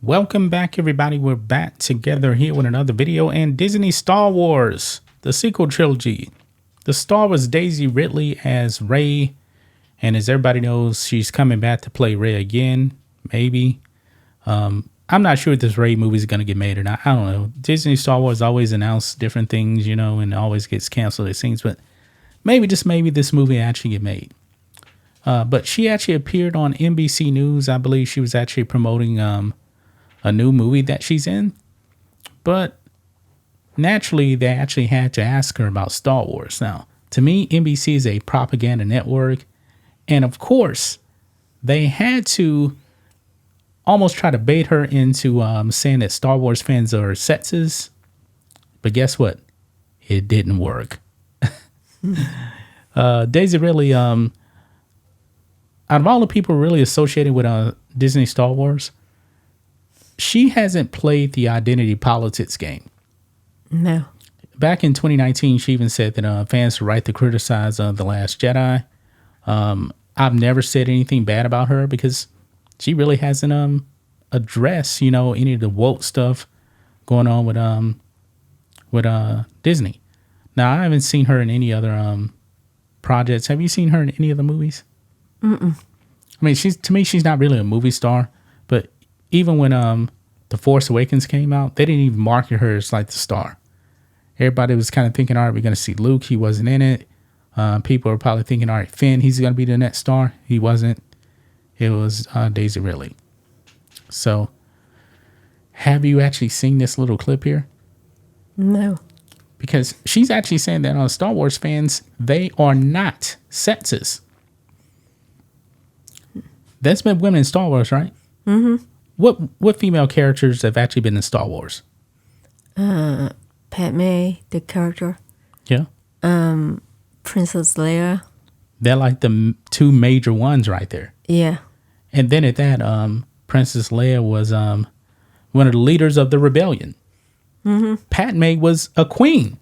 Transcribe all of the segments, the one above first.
Welcome back, everybody. We're back together here with another video, and Disney Star Wars, the sequel trilogy. The star was Daisy Ridley as Rey, and as everybody knows, she's coming back to play Rey again, maybe. I'm not sure if this Rey movie is going to get made or not. I don't know. Disney Star Wars always announce different things, you know, and always gets canceled, it seems, but maybe, just maybe, this movie actually get made. But she actually appeared on NBC News. I believe she was actually promoting a new movie that she's in, but naturally they actually had to ask her about Star Wars. Now, to me, NBC is a propaganda network, and of course they had to almost try to bait her into saying that Star Wars fans are sexist, but guess what? It didn't work. Daisy Ridley, out of all the people really associated with Disney Star Wars, she hasn't played the identity politics game. No. Back in 2019, she even said that fans were right to criticize The Last Jedi. I've never said anything bad about her because she really hasn't addressed, you know, any of the woke stuff going on with Disney. Now, I haven't seen her in any other projects. Have you seen her in any of the movies? Mm-mm. I mean, to me, she's not really a movie star, but even when The Force Awakens came out, they didn't even market her as like the star. Everybody was kind of thinking, all right, we're going to see Luke. He wasn't in it. People were probably thinking, all right, Finn, he's going to be the next star. He wasn't. It was Daisy Ridley. So, have you actually seen this little clip here? No. Because she's actually saying that Star Wars fans, they are not sexist. There's been women in Star Wars, right? Mm-hmm. What female characters have actually been in Star Wars? Padme, the character. Yeah. Princess Leia. They're like the two major ones right there. Yeah. And then at that, Princess Leia was one of the leaders of the rebellion. Mm-hmm. Padme was a queen.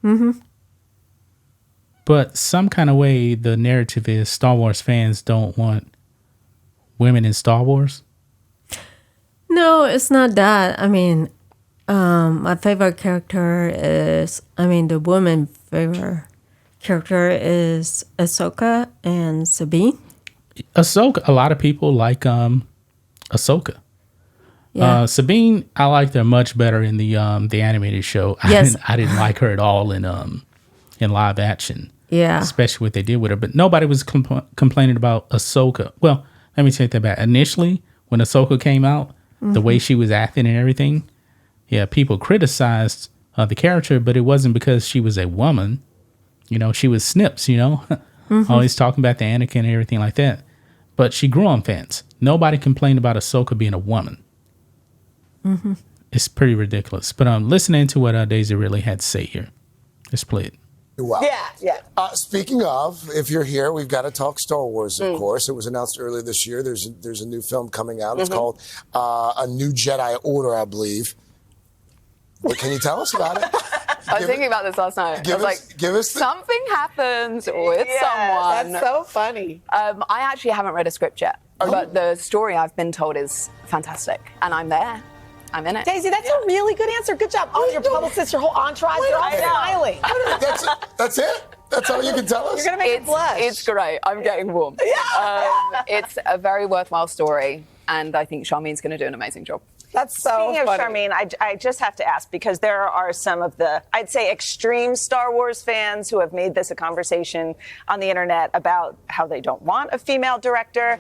Mm-hmm. But some kind of way, the narrative is Star Wars fans don't want women in Star Wars. No, it's not that. I mean, my favorite character is, the woman favorite character is Ahsoka and Sabine. Ahsoka, a lot of people like Ahsoka. Yeah. Sabine, I liked her much better in the animated show. Yes. I didn't like her at all in live action. Yeah. Especially what they did with her. But nobody was complaining about Ahsoka. Well, let me take that back. Initially, when Ahsoka came out, the way she was acting and everything, yeah, people criticized the character, but it wasn't because she was a woman. You know, she was Snips, you know, always talking about the Anakin and everything like that. But she grew on fans. Nobody complained about Ahsoka being a woman. Mm-hmm. It's pretty ridiculous. But listening to what Daisy Ridley had to say here. Let's play it. Wow. Yeah. Speaking of, if you're here, we've got to talk Star Wars, of course. It was announced earlier this year. There's a new film coming out. It's called A New Jedi Order, I believe. What can you tell us about it? I was thinking about this last night. Give us something happens with someone. That's so funny. I actually haven't read a script yet, but the story I've been told is fantastic, and I'm there. I'm in it. Daisy, that's a really good answer. Good job. All your publicists, your whole entourage, they're all smiling. That's it? That's all you can tell us? You're going to make it blush. It's great. I'm getting warm. It's a very worthwhile story, and I think Charmine's going to do an amazing job. That's so Speaking funny. of Charmine, I just have to ask, because there are some of the, I'd say, extreme Star Wars fans who have made this a conversation on the internet about how they don't want a female director.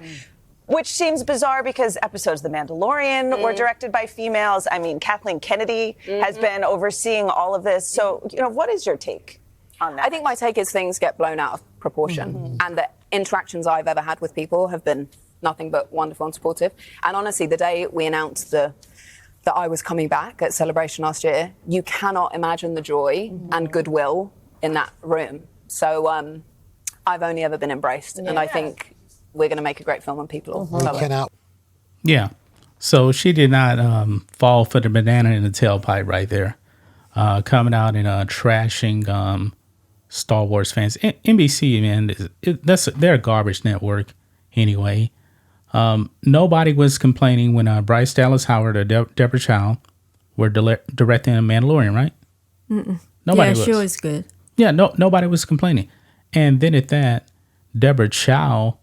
Which seems bizarre because episodes of The Mandalorian were directed by females. I mean, Kathleen Kennedy has been overseeing all of this. So, what is your take on that? I think my take is things get blown out of proportion. And the interactions I've ever had with people have been nothing but wonderful and supportive. And honestly, the day we announced that I was coming back at Celebration last year, you cannot imagine the joy and goodwill in that room. So I've only ever been embraced. And I think we're going to make a great film and people will love it. Yeah. So she did not fall for the banana in the tailpipe right there. Coming out and trashing Star Wars fans. NBC, man, they're a garbage network anyway. Nobody was complaining when Bryce Dallas Howard or Deborah Chow were directing a Mandalorian, right? Nobody was. She was good. Yeah, nobody was complaining. And then at that, Deborah Chow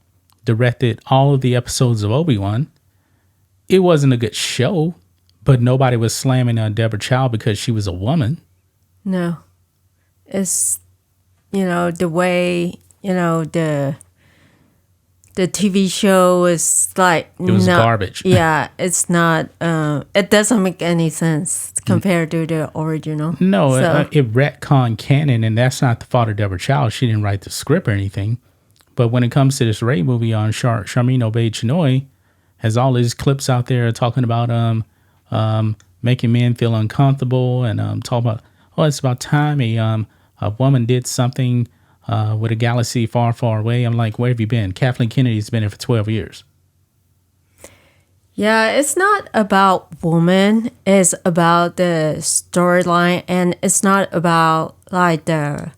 directed all of the episodes of Obi-Wan. It wasn't a good show, but nobody was slamming on Deborah Chow because she was a woman. No. It's, the way, the TV show is like... It was garbage. Yeah, it's not... it doesn't make any sense compared to the original. No, it retconned canon, and that's not the fault of Deborah Chow. She didn't write the script or anything. But when it comes to this Rey movie on Charmin Obaid-Chinoy, has all these clips out there talking about making men feel uncomfortable and talking about, it's about time a woman did something with a galaxy far, far away. I'm like, where have you been? Kathleen Kennedy's been here for 12 years. Yeah, it's not about woman. It's about the storyline, and it's not about like the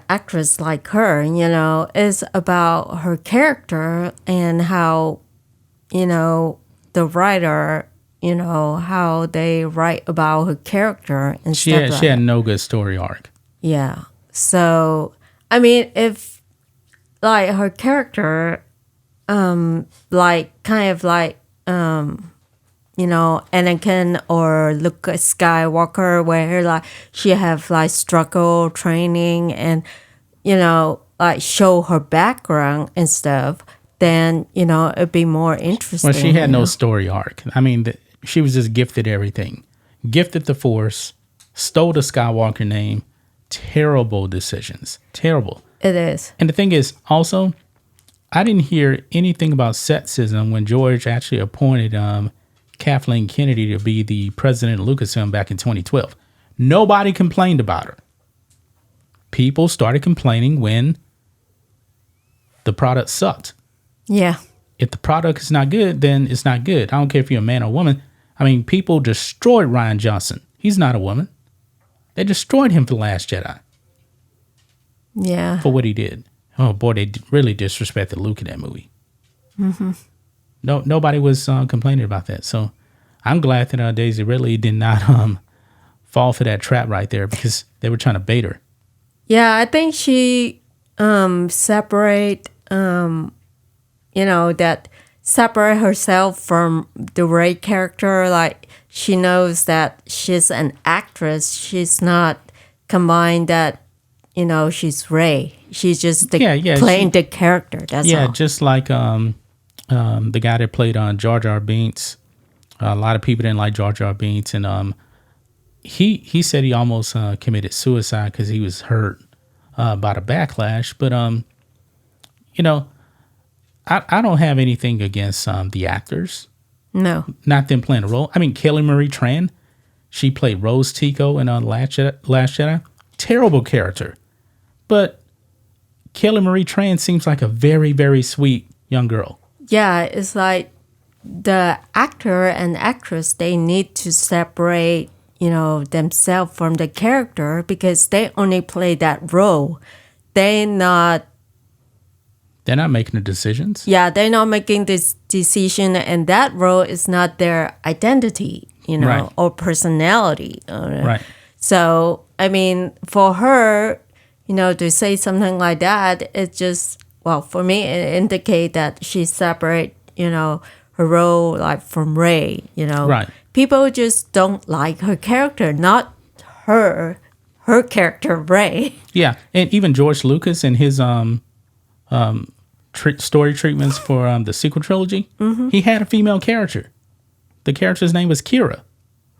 actress like her, it's about her character and how, the writer, how they write about her character and she had no good story arc. Yeah. So, I mean, if like her character, Anakin or Luke Skywalker, where like she have like struggle training and like show her background and stuff, then it'd be more interesting. Well, she had no story arc. I mean, she was just gifted everything, gifted the Force, stole the Skywalker name. Terrible decisions. Terrible. It is. And the thing is, also, I didn't hear anything about sexism when George actually appointed Kathleen Kennedy to be the president of Lucasfilm back in 2012. Nobody complained about her. People started complaining when the product sucked. Yeah. If the product is not good, then it's not good. I don't care if you're a man or a woman. I mean, people destroyed Rian Johnson. He's not a woman. They destroyed him for The Last Jedi. Yeah. For what he did. Oh, boy, they really disrespected Luke in that movie. Mm-hmm. Nobody was complaining about that. So I'm glad that Daisy Ridley did not fall for that trap right there because they were trying to bait her. Yeah, I think she separate herself from the Rey character. Like she knows that she's an actress. She's not combined that she's Rey. She's just playing the character. That's all. Just like the guy that played on Jar Jar Binks. A lot of people didn't like Jar Jar Binks, and he said he almost committed suicide because he was hurt by the backlash. But I don't have anything against the actors. No, not them playing a role. I mean, Kelly Marie Tran, she played Rose Tico in Last Jedi. Terrible character, but Kelly Marie Tran seems like a very, very sweet young girl. Yeah, it's like the actor and actress, they need to separate, themselves from the character because they only play that role. They're not making the decisions. Yeah, they're not making this decision, and that role is not their identity, right. or personality. Right. So, I mean, for her, to say something like that, it just, for me, it indicates that she separate, her role like from Rey, Right. People just don't like her character, not her character, Rey. Yeah, and even George Lucas and his story treatments for the sequel trilogy, he had a female character. The character's name was Kira.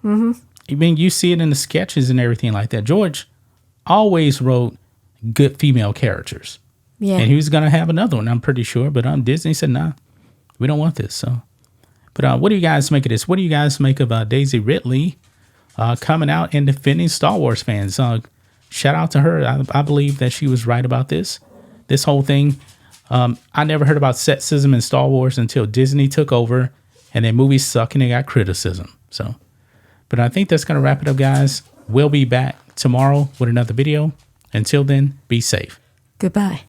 Mm-hmm. I mean, you see it in the sketches and everything like that. George always wrote good female characters. Yeah. And he was going to have another one, I'm pretty sure. But Disney said, nah, we don't want this. So, but what do you guys make of this? What do you guys make of Daisy Ridley coming out and defending Star Wars fans? Shout out to her. I believe that she was right about this. This whole thing. I never heard about sexism in Star Wars until Disney took over and their movies suck and they got criticism. So, but I think that's going to wrap it up, guys. We'll be back tomorrow with another video. Until then, be safe. Goodbye.